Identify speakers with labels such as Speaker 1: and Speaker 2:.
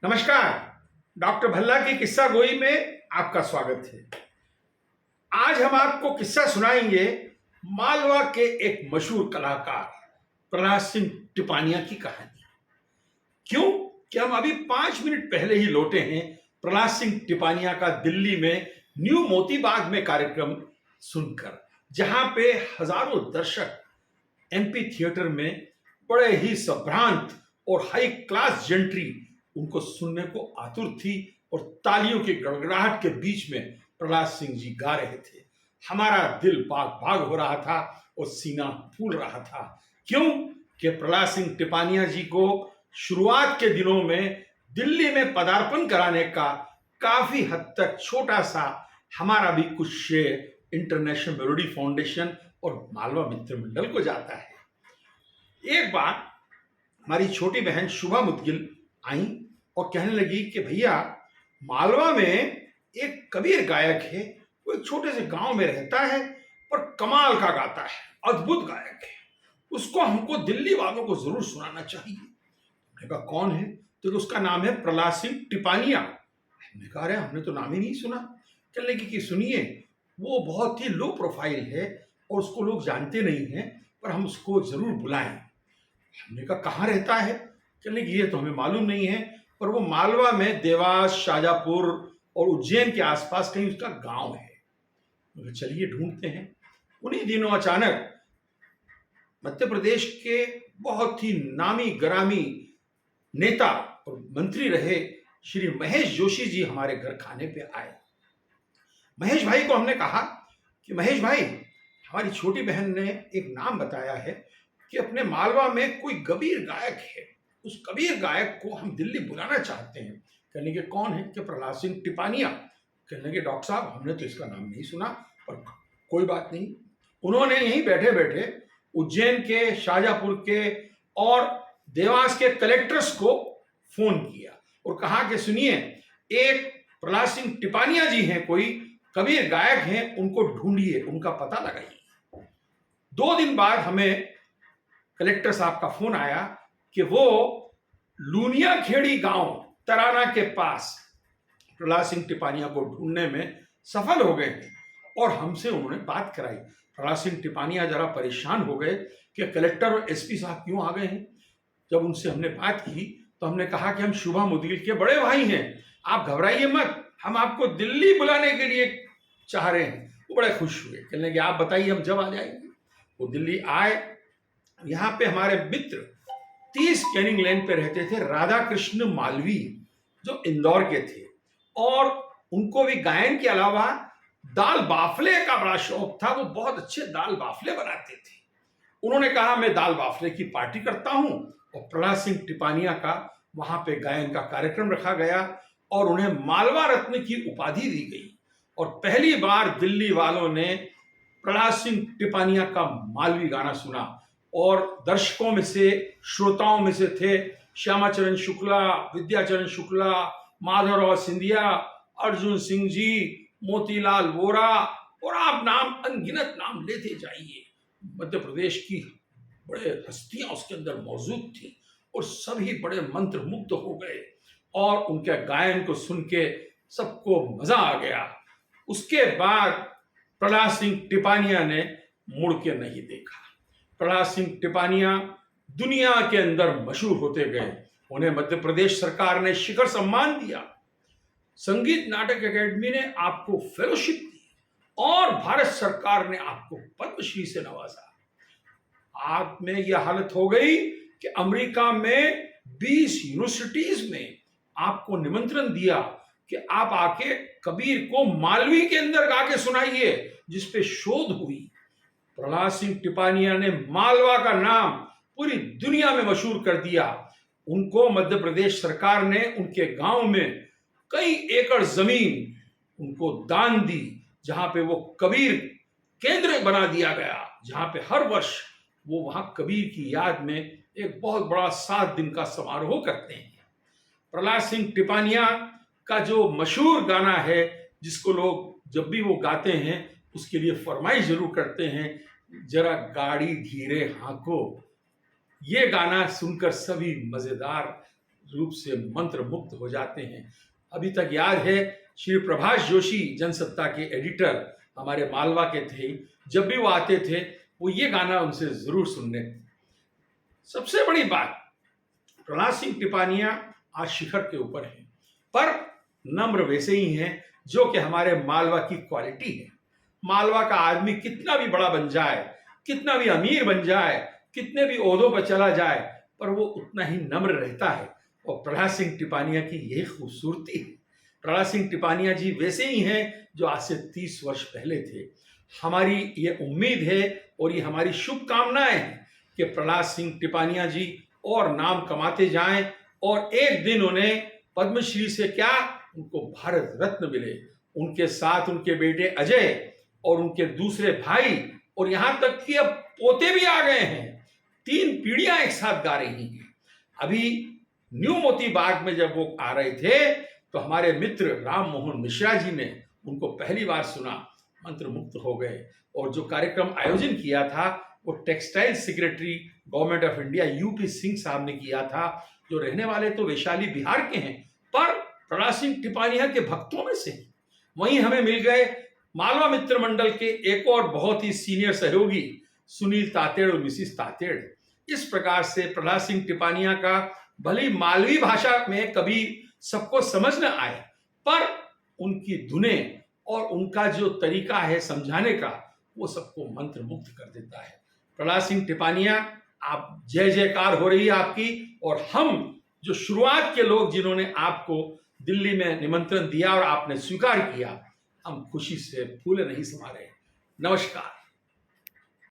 Speaker 1: नमस्कार। डॉक्टर भल्ला की किस्सा गोई में आपका स्वागत है। आज हम आपको किस्सा सुनाएंगे मालवा के एक मशहूर कलाकार प्रहलाद सिंह टिपानिया की कहानी। क्यों कि हम अभी 5 मिनट पहले ही लौटे हैं प्रहलाद सिंह टिपानिया का दिल्ली में न्यू मोती बाग में कार्यक्रम सुनकर, जहां पे हजारों दर्शक एमपी थिएटर में बड़े ही संभ्रांत और हाई क्लास जेंट्री उनको सुनने को आतुर थी और तालियों की गड़गड़ाहट के बीच में प्रहलाद सिंह जी गा रहे थे। हमारा दिल बाग बाग हो रहा था और सीना फूल रहा था। क्यों कि प्रहलाद सिंह टिपानिया जी को शुरुआत के दिनों में दिल्ली में पदार्पण कराने का काफी हद तक छोटा सा हमारा भी कुछ श्रेय इंटरनेशनल मेलोडी फाउंडेशन और मालवा मित्र मंडल को जाता है। एक बार हमारी छोटी बहन शुभा मुदगिल आई और कहने लगी कि भैया, मालवा में एक कबीर गायक है, वो एक छोटे से गांव में रहता है पर कमाल का गाता है, अद्भुत गायक है, उसको हमको दिल्ली वालों को जरूर सुनाना चाहिए। मैंने कहा कौन है? तो उसका नाम है प्रहलाद सिंह टिपानिया। हमने कहा अरे हमने तो नाम ही नहीं सुना। कहने लगी कि सुनिए, वो बहुत ही लो प्रोफाइल है और उसको लोग जानते नहीं हैं, पर हम उसको जरूर बुलाएं। हमने कहा कहाँ रहता है? कहने लगी ये तो हमें मालूम नहीं है, पर वो मालवा में देवास, शाजापुर और उज्जैन के आसपास कहीं उसका गांव है। तो चलिए ढूंढते हैं। उन्हीं दिनों अचानक मध्य प्रदेश के बहुत ही नामी गरामी नेता और मंत्री रहे श्री महेश जोशी जी हमारे घर खाने पे आए। महेश भाई को हमने कहा कि महेश भाई, हमारी छोटी बहन ने एक नाम बताया है कि अपने मालवा में कोई कबीर गायक है, उस कबीर गायक को हम दिल्ली बुलाना चाहते हैं। कहने के कौन है? कि प्रहलाद सिंह टिपानिया। कहने के डॉक्टर साहब, हमने तो इसका नाम नहीं सुना, पर कोई बात नहीं। उन्होंने यहीं बैठे बैठे उज्जैन के, शाजापुर के और देवास के कलेक्टर्स को फोन किया और कहा कि सुनिए, एक प्रहलाद सिंह टिपानिया जी हैं, कोई कबीर गायक हैं, उनको ढूंढिए, उनका पता लगाइए। 2 दिन बाद हमें कलेक्टर साहब का फोन आया कि वो लूनिया खेड़ी गांव तराना के पास प्रहलाद सिंह टिपानिया को ढूंढने में सफल हो गए हैं और हमसे उन्होंने बात कराई। प्रहलाद सिंह टिपानिया जरा परेशान हो गए कि कलेक्टर और एसपी साहब क्यों आ गए हैं। जब उनसे हमने बात की तो हमने कहा कि हम शुभा मुदगिल के बड़े भाई हैं, आप घबराइए मत, हम आपको दिल्ली बुलाने के लिए चाह रहे हैं। वो बड़े खुश हुए, कहने लगे आप बताइए, हम जब आ जाएंगे। वो दिल्ली आए। यहाँ पे हमारे मित्र 30 कैनिंग लेन पे रहते थे, राधा कृष्ण मालवी, जो इंदौर के थे, और उनको भी गायन के अलावा दाल बाफले का बड़ा शौक था। वो बहुत अच्छे दाल बाफले बनाते थे। उन्होंने कहा मैं दाल बाफले की पार्टी करता हूं, और प्रहलाद सिंह टिपानिया का वहां पे गायन का कार्यक्रम रखा गया और उन्हें मालवा रत्न की उपाधि दी गई। और पहली बार दिल्ली वालों ने प्रहलाद सिंह टिपानिया का मालवी गाना सुना और दर्शकों में से, श्रोताओं में से थे श्यामाचरण शुक्ला, विद्याचरण शुक्ला, माधवराव सिंधिया, अर्जुन सिंह जी, मोतीलाल वोरा, और आप नाम अनगिनत नाम लेते जाइए। मध्य प्रदेश की बड़े हस्तियां उसके अंदर मौजूद थी और सभी बड़े मंत्र मुग्ध हो गए और उनके गायन को सुन के सबको मजा आ गया। उसके बाद प्रहलाद सिंह टिपानिया ने मुड़ के नहीं देखा। प्रहलाद सिंह टिपानिया दुनिया के अंदर मशहूर होते गए। उन्हें मध्य प्रदेश सरकार ने शिखर सम्मान दिया, संगीत नाटक अकेडमी ने आपको फेलोशिप दी और भारत सरकार ने आपको पद्मश्री से नवाजा। आप में यह हालत हो गई कि अमेरिका में 20 यूनिवर्सिटीज में आपको निमंत्रण दिया कि आप आके कबीर को मालवी के अंदर गा के सुनाइए, जिसपे शोध हुई। प्रहलाद सिंह टिपानिया ने मालवा का नाम पूरी दुनिया में मशहूर कर दिया। उनको मध्य प्रदेश सरकार ने उनके गांव में कई एकड़ जमीन उनको दान दी, जहां पे वो कबीर केंद्र बना दिया गया, जहां पे हर वर्ष वो वहां कबीर की याद में एक बहुत बड़ा 7 दिन का समारोह करते हैं। प्रहलाद सिंह टिपानिया का जो मशहूर गाना है, जिसको लोग जब भी वो गाते हैं उसके लिए फरमाइश जरूर करते हैं, जरा गाड़ी धीरे हांको। ये गाना सुनकर सभी मजेदार रूप से मंत्र मुक्त हो जाते हैं। अभी तक याद है श्री प्रभाष जोशी जनसत्ता के एडिटर हमारे मालवा के थे, जब भी वो आते थे वो ये गाना उनसे जरूर सुनने। सबसे बड़ी बात, प्रहलाद सिंह टिपानिया आज शिखर के ऊपर है, पर नम्र वैसे ही हैं जो कि हमारे मालवा की क्वालिटी है। मालवा का आदमी कितना भी बड़ा बन जाए, कितना भी अमीर बन जाए, कितने भी ओहदों पर चला जाए, पर वो उतना ही नम्र रहता है। और प्रहलाद सिंह टिपानिया की यही खूबसूरती है। प्रहलाद सिंह टिपानिया जी वैसे ही हैं जो आज से 30 वर्ष पहले थे। हमारी ये उम्मीद है और ये हमारी शुभकामनाएं हैं कि प्रहलाद सिंह टिपानिया जी और नाम कमाते जाएं और एक दिन उन्हें पद्मश्री से क्या, उनको भारत रत्न मिले। उनके साथ उनके बेटे अजय और उनके दूसरे भाई और यहां तक कि अब पोते भी आ गए हैं। 3 पीढ़ियां एक साथ गा रही हैं। अभी न्यू मोती बाग में जब वो आ रहे थे तो हमारे मित्र राम मोहन मिश्रा जी ने उनको पहली बार सुना, मंत्र मुक्त हो गए। और जो कार्यक्रम आयोजन किया था वो textile secretary government of India UP Singh साहब ने किया था, जो रहने वाले तो वैशाली बिहार के हैं, पर प्रहलाद सिंह टिपानिया के भक्तों में से। वहीं हमें मिल गए मालवा मित्र मंडल के एक और बहुत ही सीनियर सहयोगी सुनील तातेड़ और मिसिस तातेड़। इस प्रकार से प्रहलाद सिंह टिपानिया का भली मालवी भाषा में कभी सबको समझ न आए, पर उनकी धुनें और उनका जो तरीका है समझाने का, वो सबको मंत्र मुक्त कर देता है। प्रहलाद सिंह टिपानिया, आप जय जयकार हो रही है आपकी। और हम जो शुरुआत के लोग जिन्होंने आपको दिल्ली में निमंत्रण दिया और आपने स्वीकार किया, हम खुशी से फूले नहीं समा रहे। नमस्कार।